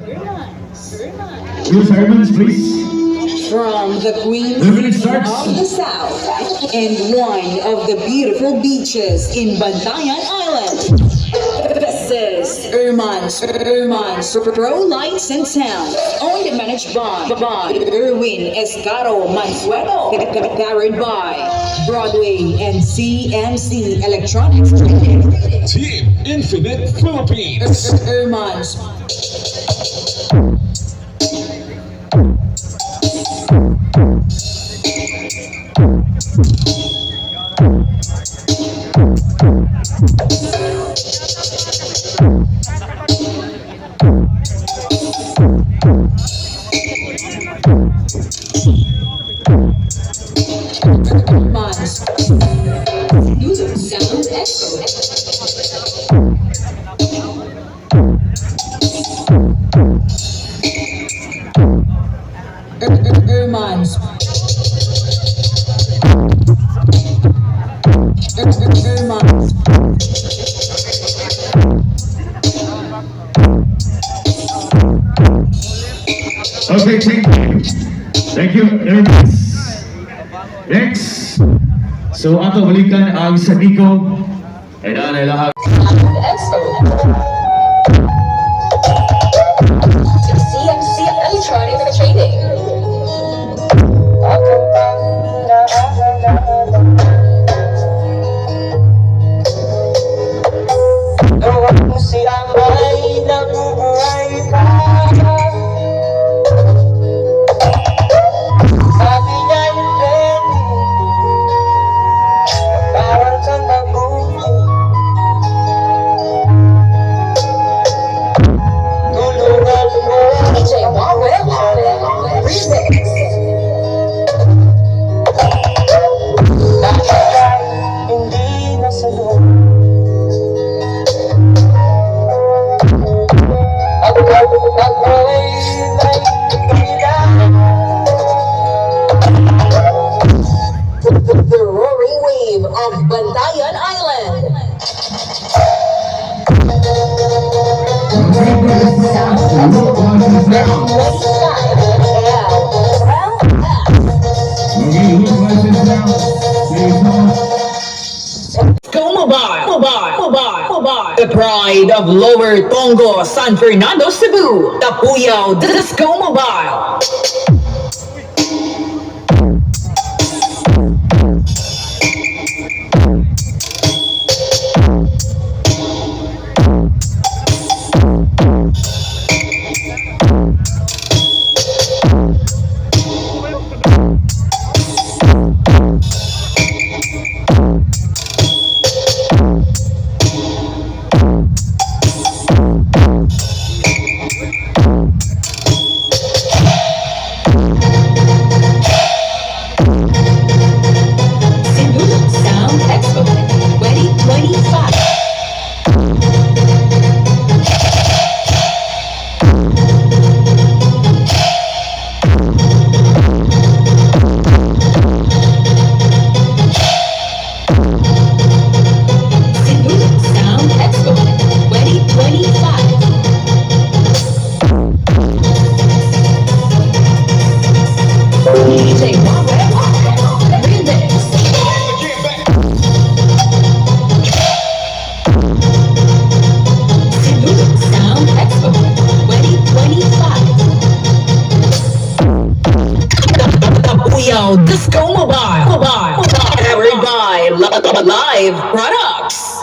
Use Ermans, please. From the Queen The minute starts. of the South and one of the beautiful beaches in Bantayan Island. This is Ermans Pro Lights and Sound, owned and managed by Erwin Escaro Mansueto, powered by Broadway and CMC Electronics. Team Infinite Philippines. Ermans. Sound Ermans. Okay, thank you, Ermans. Next. So, ato balikan ang Sadiko. And anay lahat. Expo. CMC Electronic Trading. The roaring wave of Bantayan Island. Go Mobile. The pride of Lower Tongo, San Fernando, Cebu. Tapuyao, Disco Mobile. Sinulog Sound Expo 2025. Sinulog Sound Expo 2025. DJ Remix. Sinulog Sound Expo 2025. Tapuyao Disco Mobile. Powered by Live Products.